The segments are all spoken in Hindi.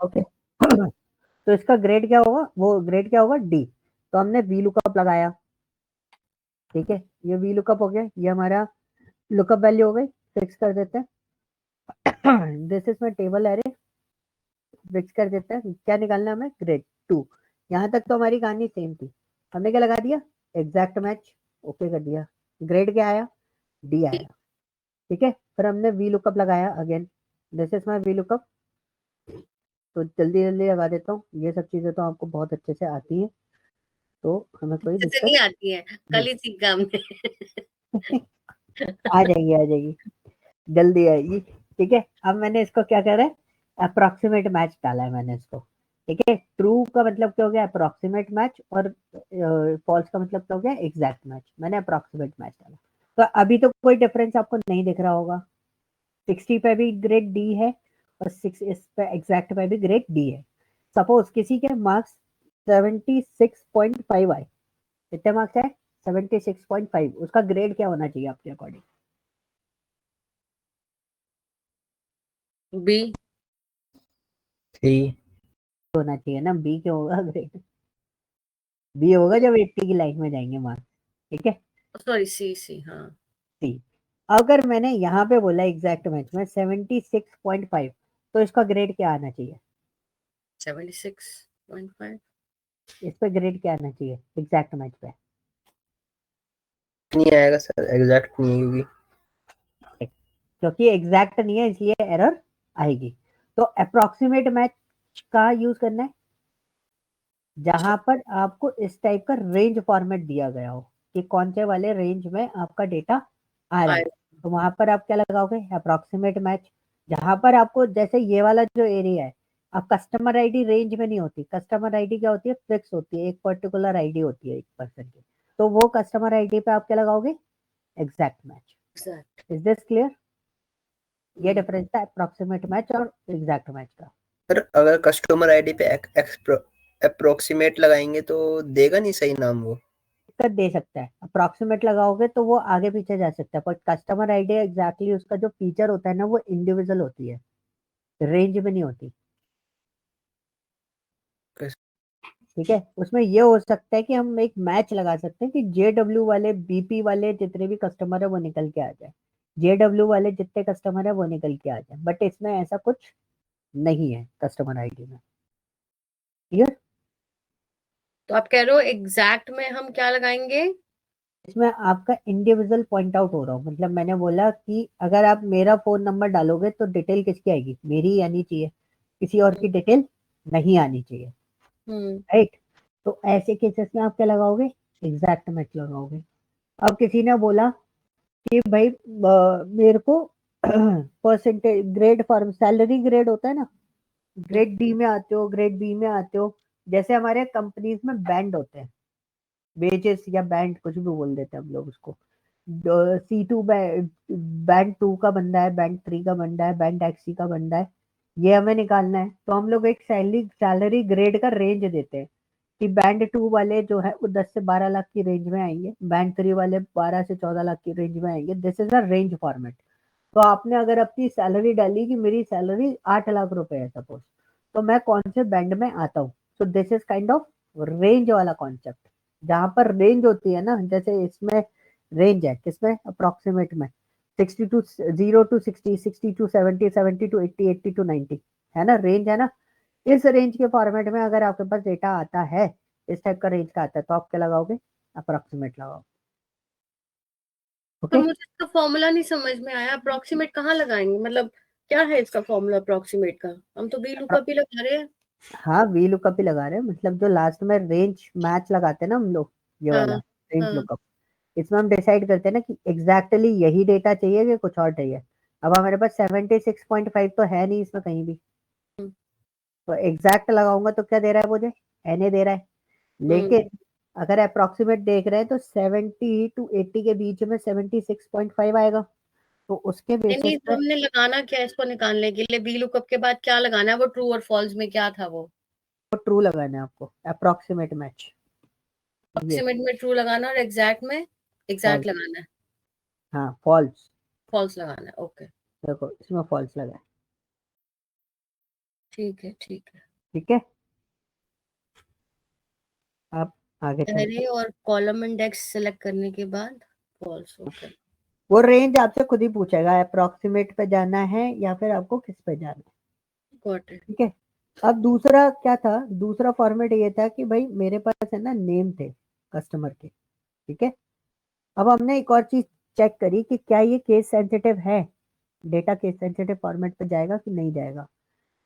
ओके तो इसका ग्रेड क्या होगा, वो ग्रेड क्या होगा डी। तो हमने वी लुकअप लगाया, ठीक है, ये वी लुकअप हो गया, ये हमारा लुकअप वैल्यू हो गई, फिक्स कर देते हैं this is my table array, fix कर देते हैं, क्या निकालना है हमें, ग्रेड 2। यहाँ तक तो हमारी कहानी सेम थी, हमने क्या लगा दिया, एग्जैक्ट मैच, ओके कर दिया, ग्रेड क्या आया, डी आया, ठीक है। फिर हमने वी लुकअप लगाया again, this is my V lookup, तो जल्दी जल्दी लगा देता हूँ, ये सब चीजें तो आपको बहुत अच्छे से आती हैं, तो हमें कोई जैसे दिक्कत नहीं आती है, कल ही सीखा हमने। आ जाएगी आ जाएगी, जल्दी आएगी, ठीक है। अब मैंने इसको क्या करा है, अप्रोक्सीमेट मैच डाला है मैंने इसको, ठीक है। ट्रू का मतलब क्या हो गया, अप्रोक्सीमेट मैच, और फॉल्स का मतलब क्या हो गया, एग्जैक्ट मैच, मैंने अप्रोक्सीमेट मैच डाला। तो अभी तो कोई डिफरेंस आपको नहीं दिख रहा होगा, 60 पे भी ग्रेड डी है और 6 इस पे एग्जैक्ट पे भी ग्रेड डी है। सपोज किसी के मार्क्स 76.5 आए, कितने मार्क्स आए, 76.5, उसका ग्रेड क्या होना चाहिए आपके अकॉर्डिंग, बी। सी होना चाहिए ना, बी क्यों होगा ग्रेड, बी होगा जब 80 की लाइन में जाएंगे मार्क्स, ठीक है। सॉरी, सी सी, हाँ। सी, अगर मैंने यहाँ पे बोला एग्जैक्ट मैच में 76.5, तो इसका ग्रेड क्या आना चाहिए, 76.5। इस पे ग्रेड क्या आना चाहिए एग्जैक्ट मैच पे, नहीं आएगा सर, एग्जैक्ट नहीं होगी, क्योंकि एग्जैक्ट नहीं है इसलिए एरर आएगी। तो अप्रोक्सीमेट मैच का यूज करना है जहां पर आपको इस टाइप का रेंज फॉर्मेट दिया गया हो कि कौन से वाले रेंज में आपका डेटा आ रहा है, तो वहां पर आप क्या लगाओगे, अप्रोक्सीमेट मैच। जहां पर आपको जैसे ये वाला जो एरिया है, अब कस्टमर आईडी रेंज में नहीं होती, कस्टमर आईडी क्या होती है, फिक्स होती है, एक पर्टिकुलर आईडी होती है एक पर्सन की, तो वो कस्टमर आईडी पे आप क्या लगाओगे, exact match. Exact. Is this clear, ये डिफरेंस था अप्रोक्सीमेट मैच और एग्जैक्ट मैच का। सर अगर कस्टमर आईडी पे अप्रोक्सीमेट लगाएंगे तो देगा नहीं सही नाम वो, दिक्कत दे सकता है, अप्रोक्सीमेट लगाओगे तो वो आगे पीछे जा सकता है, पर कस्टमर आईडी एग्जैक्टली उसका जो फीचर होता है ना, वो इंडिविजुअल होती है, रेंज में नहीं होती, ठीक है। उसमें ये हो सकता है कि हम एक मैच लगा सकते हैं कि जेडब्ल्यू वाले, बीपी वाले जितने भी कस्टमर है वो निकल के आ जाए, जेडब्ल्यू वाले जितने कस्टमर है वो निकल के आ जाए, बट इसमें ऐसा कुछ नहीं है कस्टमर आईडी में, क्लियर। तो आप कह रहे हो एग्जैक्ट में हम क्या लगाएंगे? इसमें आपका इंडिविजुअल पॉइंट आउट हो रहा हूँ, मतलब मैंने बोला कि अगर आप मेरा फोन नंबर डालोगे तो डिटेल किसकी आएगी, मेरी ही आनी चाहिए, किसी और की डिटेल नहीं आनी चाहिए, हम्म। राइट। तो ऐसे केसेस में आप क्या लगाओगे, एग्जैक्ट मैच लगाओगे। अब किसी ने बोला कि भाई मेरे को percentage grade form, salary grade होता है ना, ग्रेड डी में आते हो, ग्रेड बी में आते हो, जैसे हमारे कंपनीज में बैंड होते हैं, वेजेस या बैंड कुछ भी बोल देते हैं हम लोग उसको, C2 बैंड 2 का बंदा है, बैंड 3 का बंदा है, बैंड एक्सी का बंदा है, ये हमें निकालना है, तो हम लोग एक सैलरी सैलरी ग्रेड का रेंज देते हैं कि बैंड 2 वाले जो है वो 10 से 12 लाख की रेंज में आएंगे, बैंड 3 वाले 12 से 14 लाख की रेंज में आएंगे, this is a range format. तो आपने अगर अपनी सैलरी डाली कि मेरी सैलरी 8 लाख रुपए है सपोज, तो मैं कौन से बैंड में आता हूँ, तो this is kind of range वाला कॉन्सेप्ट, जहां पर रेंज होती है ना, जैसे इसमें रेंज है किसमें, अप्रोक्सीमेट में 60 to 0 to 60, 60 to 70, 70 to 80, 80 to 90, है ना, रेंज है ना। इस रेंज के फॉर्मेट में अगर आपके पास डेटा आता है, इस टाइप का रेंज का आता है, तो आप क्या लगाओगे, अप्रोक्सीमेट लगाओ, तो ओके। मुझे इसका फॉर्मूला नहीं समझ में आया, अप्रोक्सीमेट कहाँ लगाएंगे, मतलब क्या है इसका फॉर्मूला अप्रोक्सीमेट का? हम तो बी लुकअप ही लगा रहे हैं। हाँ वी लुकअप ही लगा रहे हैं, मतलब जो लास्ट में रेंज मैच लगाते हैं ना हम लोग, ये वाला हाँ। रेंज हाँ। लुकअप, इसमें हम डिसाइड करते हैं ना कि एग्जैक्टली यही डेटा चाहिए कि कुछ और चाहिए। अब हमारे पास 76.5 तो है नहीं इसमें कहीं भी, हम्म। तो एग्जैक्ट लगाऊंगा तो क्या दे रहा है मुझे, एन दे रहा है, हम्म। लेकिन अगर अप्रोक्सीमेट देख रहे हैं तो 70 टू 80 के बीच में 76.5 आएगा, तो उसके नहीं बेसिस नहीं, तो पे हमने लगाना क्या है इसको निकालने के लिए? बी लुकअप के बाद क्या लगाना है? वो ट्रू और फॉल्स में क्या था वो? ट्रू लगाना है आपको, अप्रोक्सीमेट मैच, ये अप्रोक्सीमेट में ट्रू लगाना और एग्जैक्ट में एग्जैक्ट फॉल्स, लगाना है, हाँ फॉल्स, फॉल्स लगाना है। ओके। देखो इसमें फॉल्स लगा है, ठीक है, ठीक है। ठीक है, आप आगे चलते एरे और कॉलम इंडेक्स सेलेक्ट करने के बाद फॉल्स ओके। वो रेंज आपसे खुद ही पूछेगा अप्रोक्सीमेट पे जाना है या फिर आपको किस पे जाना है। Got it. ठीक है, अब दूसरा क्या था, दूसरा फॉर्मेट ये था कि भाई मेरे पास है ना नेम थे कस्टमर के। ठीक है, अब हमने एक और चीज चेक करी कि क्या ये केस सेंसिटिव है, डेटा केस सेंसिटिव फॉर्मेट पे जाएगा कि नहीं जाएगा।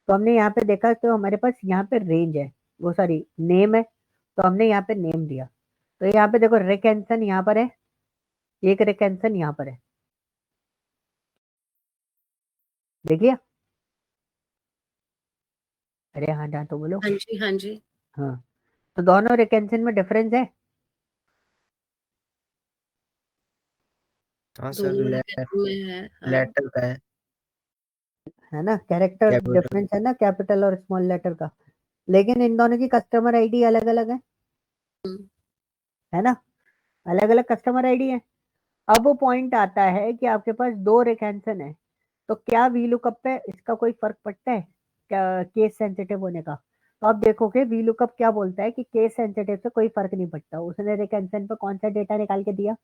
तो हमने यहाँ पे देखा तो हमारे पास यहाँ पे रेंज है, वो सॉरी नेम है, तो हमने यहाँ पे नेम दिया। तो यहाँ पे देखो रिकेंसन यहाँ पर है, एक रिकेंसन यहाँ पर है, देखिए। अरे हाँ जहाँ तो बोलो। हाँ जी, हाँ जी। हाँ, तो दोनों रिकेंसन में डिफरेंस है। हाँ सर, दोनों में है। हाँ। लेटर का है ना, कैरेक्टर कैपिटल। डिफरेंस है ना, कैपिटल और स्मॉल लेटर का। लेकिन इन दोनों की कस्टमर आईडी अलग अलग हम्म, है ना, अलग अलग कस्टमर आईडी है। अब वो पॉइंट आता है कि आपके पास दो रिकेंसन है, तो क्या वी लुकअप पे इसका कोई फर्क पड़ता है क्या केस सेंसिटिव होने का। तो आप देखोगे वी लुकअप क्या बोलता है कि केस सेंसिटिव से कोई फर्क नहीं पड़ता। उसने रिकेंसन पे कौन सा डेटा निकाल के दिया,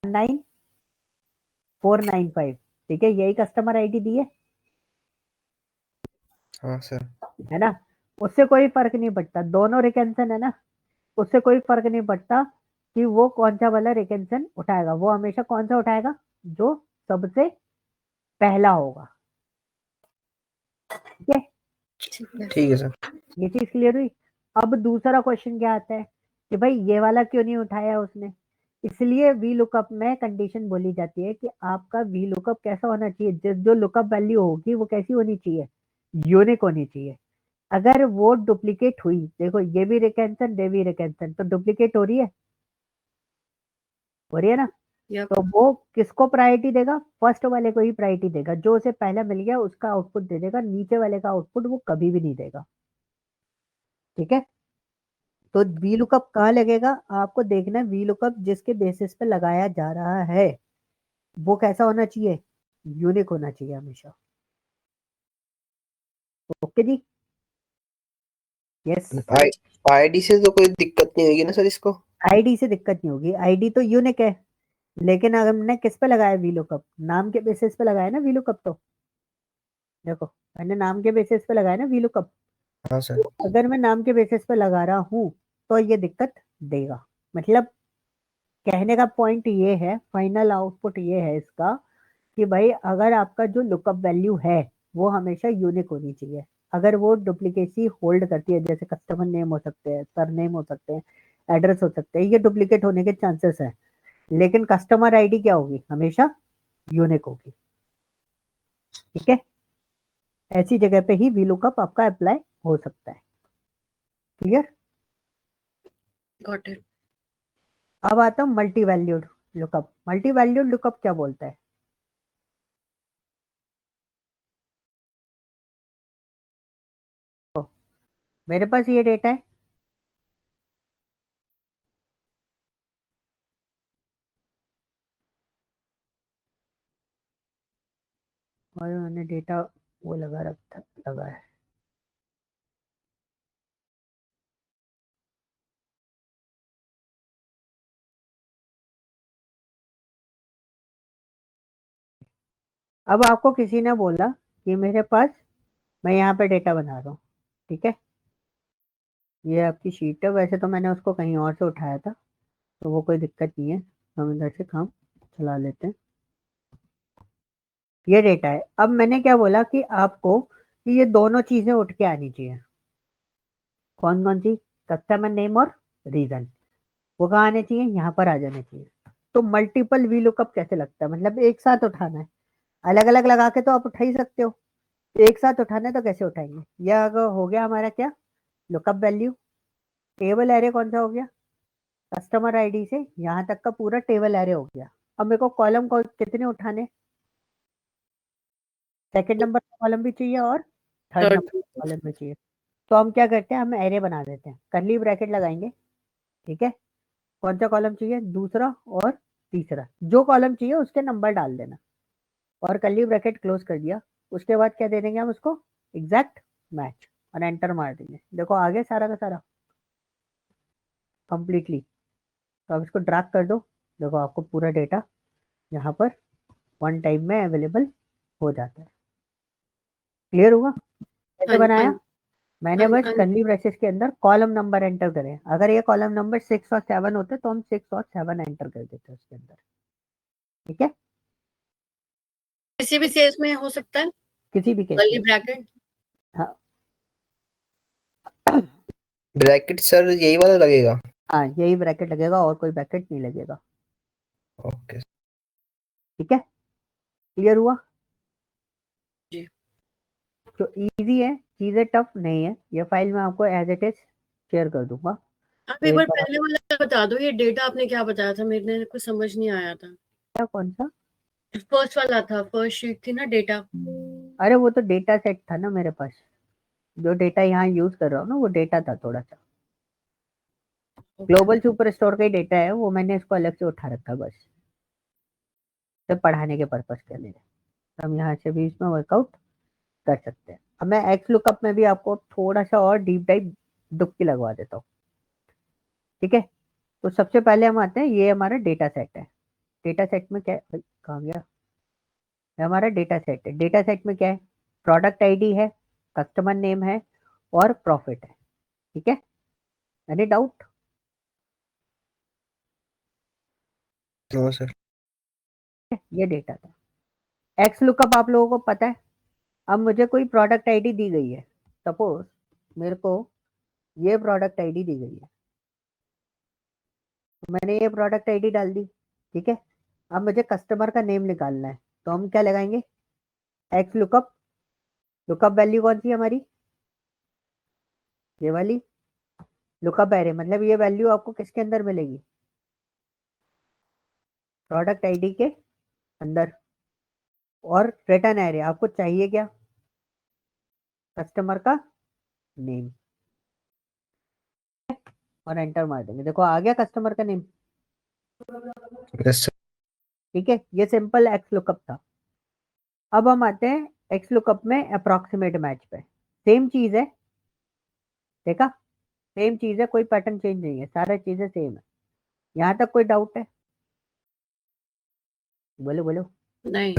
19495। ठीक है, यही कस्टमर आईडी दी है हाँ सर। है ना। उससे कोई फर्क नहीं पड़ता, दोनों रिकेंसन है ना, उससे कोई फर्क नहीं पड़ता कि वो कौन सा वाला रिकेंसन उठाएगा। वो हमेशा कौन सा उठाएगा, जो सबसे पहला होगा। ठीक है, ठीक है। ठीक है सर। ये चीज क्लियर हुई। अब दूसरा क्वेश्चन क्या आता है कि भाई ये वाला क्यों नहीं उठाया उसने। इसलिए वी लुकअप में कंडीशन बोली जाती है कि आपका वी लुकअप कैसा होना चाहिए, जो लुकअप वैल्यू होगी वो कैसी होनी चाहिए, यूनिक होनी चाहिए। अगर वो डुप्लीकेट हुई, देखो ये भी रिकेंसन ये भी रिकेंसन, तो डुप्लीकेट हो रही है ना। यप। तो वो किसको प्रायोरिटी देगा, फर्स्ट वाले को ही प्रायोरिटी देगा, जो उसे पहले मिल गया उसका आउटपुट दे देगा, नीचे वाले का आउटपुट वो कभी भी नहीं देगा। ठीक है, तो वी लुकअप कहाँ लगेगा, आपको देखना है वी लुकअप जिसके बेसिस पे लगाया जा रहा है वो कैसा होना चाहिए, यूनिक होना चाहिए हमेशा। ओके जी, यस। आईडी से तो कोई दिक्कत नहीं होगी ना सर इसको। आईडी से दिक्कत नहीं होगी, आईडी तो यूनिक है। लेकिन अगर हमने किस पे लगाया वी लुकअप, नाम के बेसिस पे लगाया ना वी लुकअप। तो देखो मैंने नाम के बेसिस पे लगाया ना वी लुकअप। हाँ सर। तो अगर मैं नाम के बेसिस पे लगा रहा हूँ तो ये दिक्कत देगा। मतलब कहने का पॉइंट ये है, फाइनल आउटपुट ये है इसका कि भाई अगर आपका जो लुकअप वैल्यू है वो हमेशा यूनिक होनी चाहिए। अगर वो डुप्लीकेसी होल्ड करती है, जैसे कस्टमर नेम हो सकते हैं, सर नेम हो सकते हैं, एड्रेस हो सकते हैं, ये डुप्लीकेट होने के चांसेस है। लेकिन कस्टमर आईडी क्या होगी, हमेशा यूनिक होगी। ठीक है, ऐसी जगह पे ही वी लुकअप आपका अप्लाई हो सकता है। क्लियर। Got it. अब आता हूँ multi valued lookup. Multi valued lookup क्या बोलता है, तो मेरे पास ये डेटा है, और मैंने डेटा वो लगा है। अब आपको किसी ने बोला कि मेरे पास, मैं यहाँ पे डेटा बना रहा हूँ। ठीक है, ये आपकी शीट है, वैसे तो मैंने उसको कहीं और से उठाया था, तो वो कोई दिक्कत नहीं है, हम इधर से काम चला लेते हैं। ये डेटा है। अब मैंने क्या बोला कि आपको कि ये दोनों चीजें उठ के आनी चाहिए। कौन कौन सी, कस्टमर नेम और रीजन, वो कहाँ आने चाहिए, यहाँ पर आ जाने चाहिए। तो मल्टीपल वी लुकअप कैसे लगता है, मतलब एक साथ उठाना है, अलग अलग लगा के तो आप उठा ही सकते हो, एक साथ उठाना है तो कैसे उठाएंगे। यह अगर हो गया हमारा क्या, लुकअप वैल्यू। टेबल एरे कौन सा हो गया, कस्टमर आईडी से यहाँ तक का पूरा टेबल एरे हो गया। अब मेरे को कॉलम को कितने उठाने, सेकंड नंबर का कॉलम भी चाहिए और थर्ड थर्ड। नंबर का कॉलम भी चाहिए। तो हम क्या करते हैं, हम एरे बना देते हैं, करली ब्रैकेट लगाएंगे। ठीक है, कौन सा कॉलम चाहिए, दूसरा और तीसरा, जो कॉलम चाहिए उसके नंबर डाल देना और कर्ली ब्रैकेट क्लोज कर दिया। उसके बाद क्या दे देंगे हम उसको, एग्जैक्ट मैच, और एंटर मार देंगे। देखो आ गया सारा का सारा कंप्लीटली। तो अब इसको ड्रैग कर दो, देखो आपको पूरा डेटा यहाँ पर वन टाइम में अवेलेबल हो जाता है। क्लियर हुआ कैसे हाँ बनाया? हाँ मैंने हाँ बस हाँ। कर्ली ब्रेसेस के अंदर कॉलम नंबर एंटर करे। अगर ये कॉलम नंबर 6 और 7 होते तो हम 6 और 7 एंटर कर देते उसके अंदर। ठीक है, किसी भी केस में हो सकता है किसी भी केस कर्ली में। ब्रैकेट। हाँ ब्रैकेट सर यही वाला लगेगा? हाँ, यही ब्रैकेट लगेगा और कोई ब्रैकेट नहीं लगेगा। ओके। ठीक है, क्लियर हुआ? जी। तो इजी है, चीजें टफ नहीं है। ये फाइल मैं आपको एज इट इज शेयर कर दूंगा। आप तो एक एक बार बार पहले वाला बता दो, ये डेटा आपने क्या बताया था, मेरे को समझ नहीं आया था। क्या, कौन सा? फर्स्ट वाला था, फर्स्ट शीट थी ना डेटा। अरे वो तो डेटा सेट था ना मेरे पास, जो डेटा यहाँ यूज कर रहा हूँ ना वो डेटा था थोड़ा सा। ग्लोबल सुपर स्टोर का ही डेटा है वो, मैंने इसको अलग से उठा रखा बस, सिर्फ पढ़ाने के पर्पज के लिए। हम यहाँ से भी इसमें वर्कआउट कर सकते हैं। अब मैं एक्स लुकअप में भी आपको थोड़ा सा और डीप डाइव डुबकी लगवा देता हूँ। ठीक है, तो सबसे पहले हम आते हैं, ये हमारा डेटा सेट है। डेटा सेट में क्या है, कहाँ गया? ये हमारा डेटा सेट है। डेटा सेट में क्या है? प्रोडक्ट आईडी है, कस्टमर नेम है और प्रॉफिट है। ठीक है, एनी डाउट? No sir. ये डेटा था। एक्स लुकअप आप लोगों को पता है। अब मुझे कोई प्रोडक्ट आईडी दी गई है, सपोज मेरे को ये प्रोडक्ट आईडी दी गई है, तो मैंने ये प्रोडक्ट आईडी डाल दी। ठीक है, अब मुझे कस्टमर का नेम निकालना है, तो हम क्या लगाएंगे? X lookup. लुकअप वैल्यू कौन सी है हमारी? ये वाली लुकअप एरे, मतलब ये वैल्यू आपको किसके अंदर मिलेगी? प्रोडक्ट आईडी के अंदर। और रिटर्न एरे आपको चाहिए क्या? कस्टमर का नेम। और एंटर मार देंगे, देखो आ गया कस्टमर का नेम। Yes sir. ठीक है, ये सिंपल एक्स लुकअप था। अब हम आते हैं एक्स लुकअप में अप्रोक्सीमेट मैच पे। सेम चीज है, देखा? सेम चीज है, कोई पैटर्न चेंज नहीं है, सारा चीजें सेम है। यहाँ तक कोई डाउट है? बोलो बोलो। नहीं।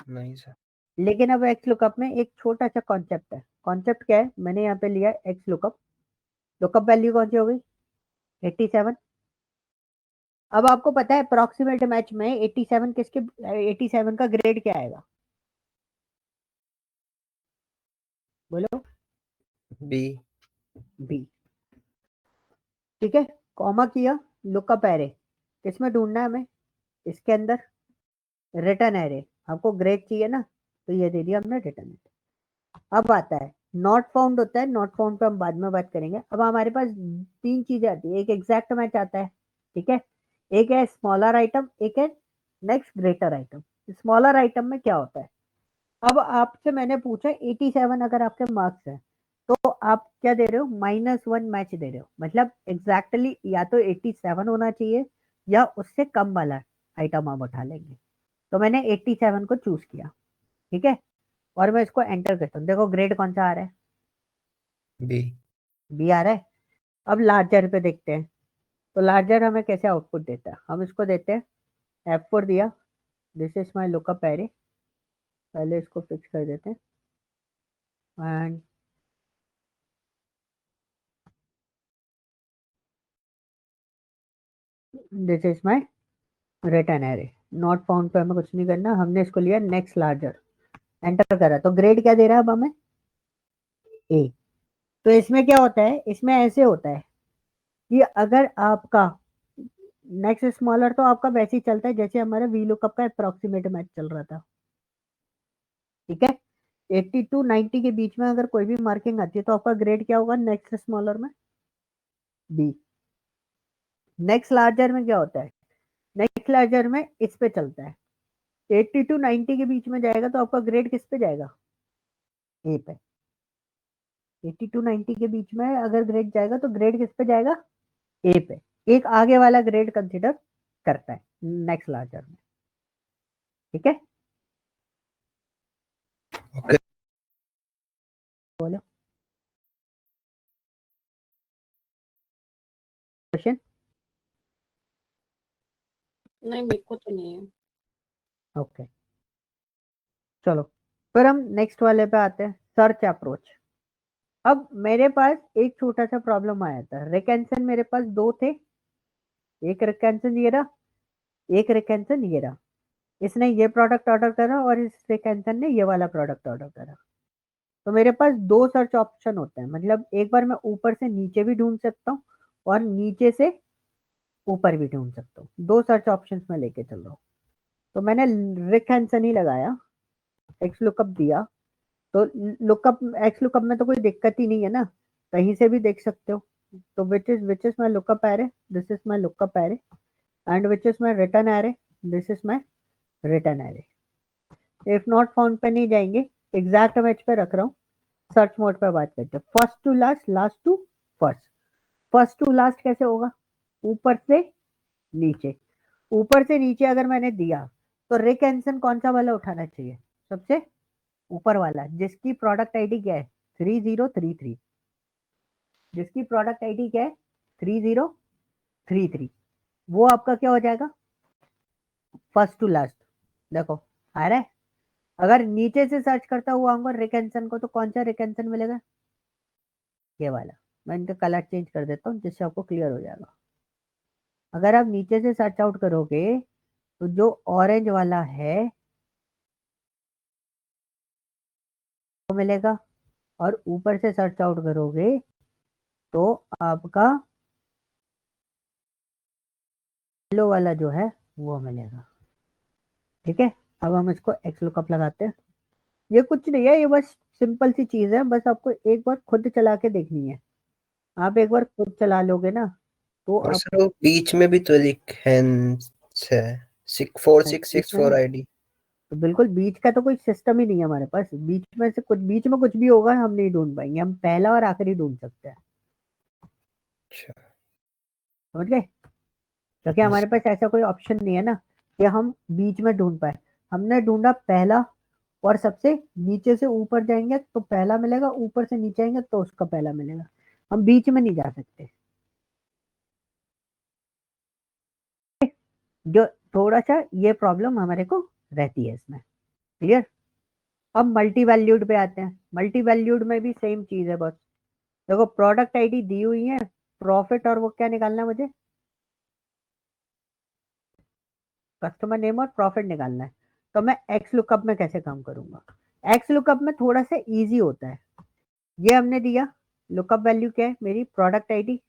नहीं सर। लेकिन अब एक्स लुकअप में एक छोटा सा कॉन्सेप्ट है। कॉन्सेप्ट क्या है? मैंने यहाँ पे लिया एक्स लुकअप। लुकअप वैल्यू कौन सी हो गई? 87। अब आपको पता है अप्रोक्सीमेट मैच में 87 किसके, 87 का ग्रेड क्या आएगा? बोलो। बी। बी। ठीक है, कॉमा किया, लुकअप एरे किसमें ढूंढना है हमें? इसके अंदर रिटर्न एरे। आपको ग्रेड चाहिए ना, तो ये दे दिया हमने रिटर्न एरे। अब आता है नॉट फाउंड होता है, नॉट फाउंड पे हम बाद में बात करेंगे। अब हमारे पास तीन चीजें आती है, एक एग्जैक्ट मैच आता है। ठीक है, एक है स्मॉलर आइटम, एक है next greater item. Smaller item में क्या होता है? अब आपसे मैंने पूछा 87 अगर आपके मार्क्स है, तो आप क्या दे रहे हो? -1 मैच दे रहे हो। मतलब एग्जैक्टली या तो 87 होना चाहिए या उससे कम वाला आइटम आप उठा लेंगे। तो मैंने 87 को चूज किया। ठीक है, और मैं इसको एंटर करता हूँ। देखो ग्रेड कौन सा आ रहा है? बी। बी आ रहा है। अब लार्जर पे देखते हैं, तो लार्जर हमें कैसे आउटपुट देता है? हम इसको देते हैं F4 दिया, this is my lookup array. पहले इसको फिक्स कर देते हैं and this is my return array. Not found पे हमें कुछ नहीं करना, हमने इसको लिया नेक्स्ट लार्जर, एंटर करा। तो ग्रेड क्या दे रहा है अब हमें? ए। तो इसमें क्या होता है? इसमें ऐसे होता है कि अगर आपका नेक्स्ट स्मॉलर, तो आपका वैसे ही चलता है जैसे हमारा वी लुकअप का अप्रोक्सीमेट मैच चल रहा था। ठीक है, 80 टू 90 के बीच में अगर कोई भी मार्किंग आती है तो आपका ग्रेड क्या होगा नेक्स्ट स्मॉलर में? बी। नेक्स्ट लार्जर में क्या होता है? नेक्स्ट लार्जर में इस पे चलता है, 80 टू 90 के बीच में जाएगा तो आपका ग्रेड किस पे जाएगा? ए पे। 80 टू 90 के बीच में अगर ग्रेड जाएगा तो ग्रेड किस पे जाएगा? ए पे। एक आगे वाला ग्रेड कंसिडर करता है नेक्स्ट लार्जर में। ठीक है, बोलो क्वेश्चन। नहीं, मेरे को तो नहीं है। ओके चलो फिर हम नेक्स्ट वाले पे आते हैं, सर्च अप्रोच। अब मेरे पास एक छोटा सा प्रॉब्लम आया था, रिकैंसन मेरे पास दो थे, एक रिकैंसन ये रहा, एक रिकैंसन ये रहा। इसने ये प्रोडक्ट ऑर्डर करा और इस रिकैंसन ने ये वाला प्रोडक्ट ऑर्डर करा। तो मेरे पास दो सर्च ऑप्शन होते हैं, मतलब एक बार मैं ऊपर से नीचे भी ढूंढ सकता हूँ और नीचे से ऊपर भी ढूंढ सकता हूँ, दो सर्च ऑप्शंस में लेके चल रहा हूँ। तो मैंने रिकैंसन ही लगाया, एक्स लुकअप दिया, तो लुकअप एक्स लुकअप में तो कोई दिक्कत ही नहीं है ना, कहीं से भी देख सकते हो। तो which is my lookup array, this is my lookup array, and which is my return array, this is my return array. If not found पे नहीं जाएंगे, एग्जैक्ट मैच पे रख रहा हूँ। सर्च मोड पे बात करते हैं, first to last, last to first. First to last कैसे होगा, ऊपर से नीचे। ऊपर से नीचे अगर मैंने दिया तो रिकैंसन कौन सा वाला उठाना चाहिए, सबसे ऊपर वाला, जिसकी प्रोडक्ट आईडी क्या है 3033, जिसकी प्रोडक्ट आईडी क्या है 3033, वो आपका क्या हो जाएगा, फर्स्ट टू लास्ट। देखो आ रहा है। अगर नीचे से सर्च करता हुआ आऊंगा रिकैंसन को, तो कौन सा रिकैंसन मिलेगा, ये वाला। मैं इनका कलर चेंज कर देता हूँ जिससे आपको क्लियर हो जाएगा। अगर आप नीचे से सर्च आउट करोगे तो जो ऑरेंज वाला है वो मिलेगा, और ऊपर से सर्च आउट करोगे तो आपका येलो वाला जो है वो मिलेगा। ठीक है, अब हम इसको एक्स लुकअप लगाते हैं। ये कुछ नहीं है, ये बस सिंपल सी चीज है, बस आपको एक बार खुद चला के देखनी है। आप एक बार खुद चला लोगे ना तो और आप, सर वो बीच में भी तो हैंस है 4664 आईडी। तो बिल्कुल बीच का तो कोई सिस्टम ही नहीं है हमारे पास, बीच में से कुछ, बीच में कुछ भी होगा हम नहीं ढूंढ पाएंगे, हम पहला और आखिरी ढूंढ सकते हैं। अच्छा समझ गए, क्योंकि yes, हमारे पास ऐसा कोई ऑप्शन नहीं है ना कि हम बीच में ढूंढ पाए। हमने ढूंढा पहला, और सबसे नीचे से ऊपर जाएंगे तो पहला मिलेगा, ऊपर से नीचे आएंगे तो उसका पहला मिलेगा, हम बीच में नहीं जा सकते। जो थोड़ा सा ये प्रॉब्लम हमारे को रहती है इसमें, क्लियर। अब मल्टी वैल्यूड पे आते हैं, मल्टी वैल्यूड में भी सेम चीज है बस। देखो प्रोडक्ट आईडी दी हुई है, प्रॉफिट और वो क्या निकालना है मुझे, कस्टमर नेम और प्रॉफिट निकालना है। तो मैं एक्स लुकअप में कैसे काम करूंगा, एक्स लुकअप में थोड़ा सा इजी होता है। ये हमने दिया, लुकअप वैल्यू क्या है मेरी, प्रोडक्ट आईडी,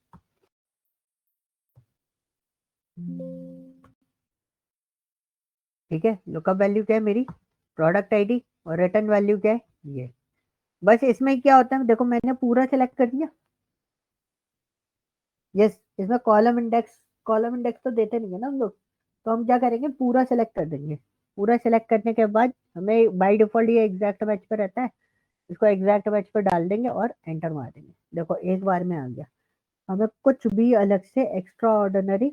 ठीक है, लुकअप वैल्यू क्या है मेरी, प्रोडक्ट आईडी, और रिटर्न वैल्यू क्या है ये। बस इसमें क्या होता है, देखो मैंने पूरा सिलेक्ट कर दिया, यस। इसमें कॉलम इंडेक्स तो देते नहीं है ना हम लोग, तो हम क्या करेंगे, पूरा सेलेक्ट कर देंगे। पूरा सेलेक्ट करने के बाद हमें बाय डिफॉल्ट ये एग्जैक्ट मैच पे रहता है, इसको एग्जैक्ट मैच पे डाल देंगे और एंटर मार देंगे। देखो एक बार में आ गया, हमें कुछ भी अलग से एक्स्ट्रा ऑर्डिनरी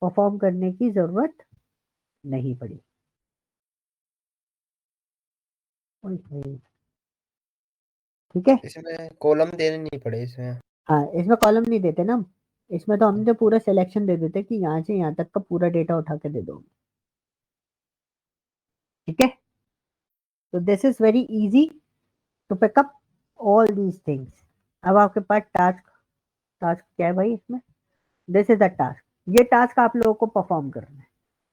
परफॉर्म करने की जरूरत नहीं पड़ी। ठीक है, इसमें कॉलम देने नहीं पड़े इसमें। हाँ इसमें कॉलम नहीं देते ना हम, इसमें तो हमने पूरा सिलेक्शन दे देते कि यहाँ से यहाँ तक का पूरा डेटा उठा के दे दो। ठीक है, तो this is very easy to pick up all these things. अब आपके पास टास्क, टास्क क्या है भाई इसमें, दिस इज द टास्क, ये टास्क आप लोगों को परफॉर्म करना है।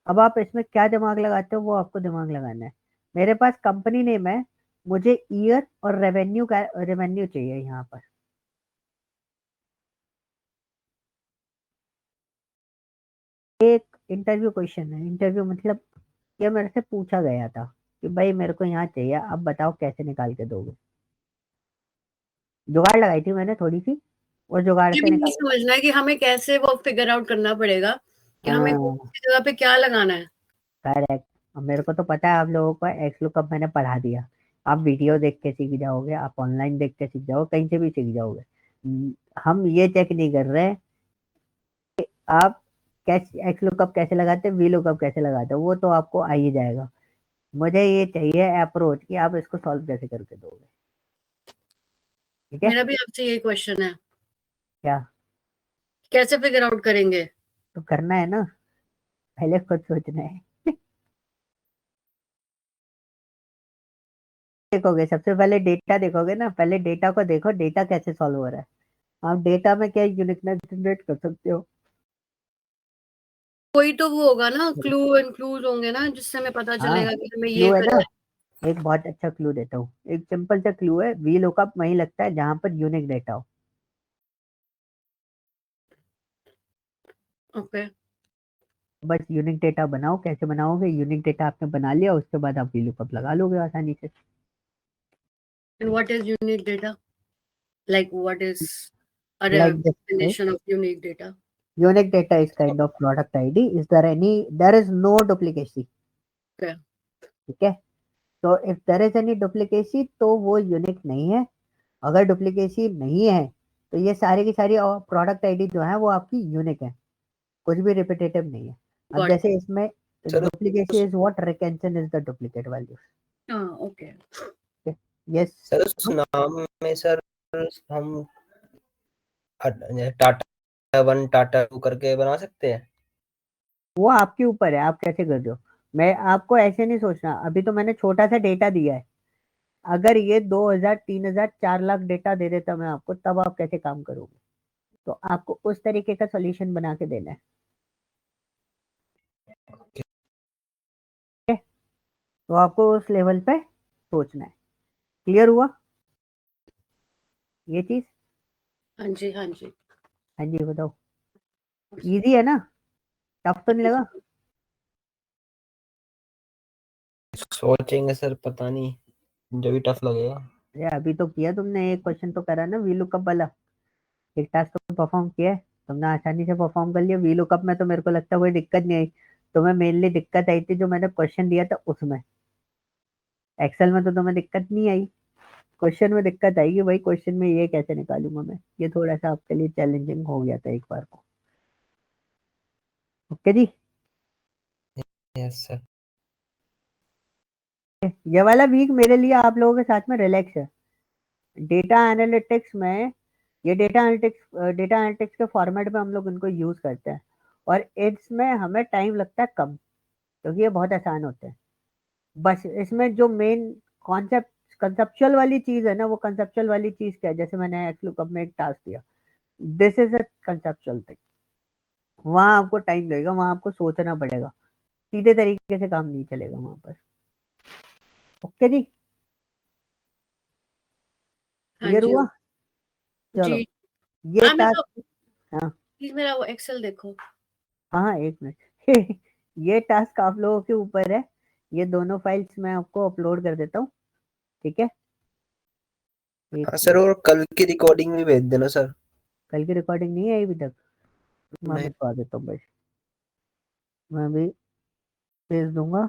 अब आप इसमें क्या दिमाग लगाते हो वो आपको दिमाग लगाना है। मेरे पास कंपनी नेम है, मुझे ईयर और रेवेन्यू का रेवेन्यू चाहिए यहाँ पर। एक इंटरव्यू क्वेश्चन है, इंटरव्यू मतलब ये मेरे से पूछा गया था कि भाई मेरे को यहाँ चाहिए, अब बताओ कैसे निकाल के दोगे। जुगाड़ लगाई थी मैंने थोड़ी सी, और जुगाड़ ये से भी नहीं निकाल। समझना है कि हमें कैसे वो फिगर आउट करना पड़ेगा कि हमें कौन हाँ सी जगह पे क्या लगाना है। करेक्ट, अब मेरे को तो पता है आप लोगों को एक्स लुकअप मैंने पढ़ा दिया, आप वीडियो देख के सीख जाओगे, आप ऑनलाइन देख के सीख जाओगे, कहीं से भी सीख जाओगे। हम ये चेक नहीं कर रहे आप कैसे एक्स लुकअप कैसे लगाते हैं, वी लुकअप कैसे लगाते हैं, वो तो आपको आ ही जाएगा। मुझे ये चाहिए अप्रोच कि आप इसको सॉल्व कैसे करके दोगे। ठीक है, मेरा भी आपसे यही क्वेश्चन है, क्या कैसे फिगर आउट करेंगे? तो करना है ना, पहले खुद सोचना है। देखोगे सबसे पहले डेटा देखोगे ना, पहले डेटा को देखो, डेटा कैसे सॉल्व हो रहा है, आप डेटा में क्या यूनिकनेस जनरेट कर सकते हो। कोई तो वो होगा ना, क्लू एंड क्लूज होंगे ना, जिससे हमें पता हाँ, चलेगा कि हमें ये क्लू है ना, करना एक बहुत अच्छा क्लू देता हूँ, एक सिंपल सा क्लू है, वी लुकअप वहीं लगता है जहां पर यूनिक डेटा हो। है। ओके, बस यूनिक डेटा बनाओ, कैसे बनाओगे, यूनिक डेटा आपने बना लिया, उसके बाद आप वी लुकअप लगा लोगे आसानी से। And what is unique data? Like what is a like this, definition of unique data? Unique data is kind of product ID, is there any, there is no duplicacy. Okay. ठीक है, तो if there is any duplicacy तो वो यूनिक नहीं है। अगर डुप्लीकेसी नहीं है तो ये सारी की सारी प्रोडक्ट आईडी जो है वो आपकी यूनिक है, कुछ भी रिपीटेटिव नहीं है। अब Got it. जैसे इसमें sir duplicacy is what retention is the duplicate value. Okay. Yes, sir उस नाम में सर हम टाटा 1 टाटा 2 करके बना सकते हैं? वो आपके ऊपर है, आप कैसे कर रहे हो। मैं आपको ऐसे नहीं सोचना, अभी तो मैंने छोटा सा डेटा दिया है, अगर ये 2000 3000 4 लाख डेटा दे देता मैं आपको, तब आप कैसे काम करोगे। तो आपको उस तरीके का सोल्यूशन बना के देना है। तो आपको उस लेवल पे सोचना है। क्लियर हुआ ये चीज? हाँ जी, हाँ जी। हाँ जी बताओ, इजी है ना, टफ तो नहीं लगा? सोचेंगे सर, पता नहीं, जो भी टफ लगेगा। अरे अभी तो किया तुमने, एक क्वेश्चन तो करा ना वी लुकअप वाला, एक टास्क तो परफॉर्म किया है तुमने, आसानी से परफॉर्म कर लिया। वी लुकअप में तो मेरे को लगता है कोई दिक्कत नहीं आई, तुम्हें मेनली दिक्कत आई थी जो मैंने क्वेश्चन दिया था उसमें। एक्सेल में तो तुम्हें दिक्कत नहीं आई, क्वेश्चन में दिक्कत आएगी भाई, क्वेश्चन में ये कैसे निकालूंगा मैं, ये थोड़ा सा आपके लिए चैलेंजिंग हो गया था एक बार को। ओके जी, यस सर। ये वाला वीक मेरे लिए आप लोगों के साथ में रिलैक्स है। डेटा एनालिटिक्स में, ये डेटा एनालिटिक्स के फॉर्मेट में हम लोग इनको यूज करते हैं, और इसमें हमें टाइम लगता है कम, क्योंकि ये बहुत आसान होते हैं। बस इसमें जो मेन कॉन्सेप्ट कंसेप्चुअल वाली चीज है ना, वो कंसेप्चुअल वाली चीज क्या है, जैसे मैंने एक्सलुकअप में एक टास्क दिया, this is a conceptual thing, वहां आपको टाइम लगेगा, वहां आपको सोचना पड़ेगा, सीधे तरीके से काम नहीं चलेगा वहां पर। ओके जी, हाँ क्लियर जी। हुआ? चलो, जी। ये मैं तो टास्क, हाँ प्लीज मेरा वो एक्सेल देखो। हाँ एक मिनट ये टास्क आप लोगों के ऊपर है, ये दोनों फाइल्स मैं आपको अपलोड कर देता हूँ। ठीक है, एक हाँ सर, मिनट, और कल की रिकॉर्डिंग भी भेज देना सर। कल की रिकॉर्डिंग नहीं आई अभी तक, मैं नहीं। भिजवा देता हूँ बस, मैं भी भेज दूंगा।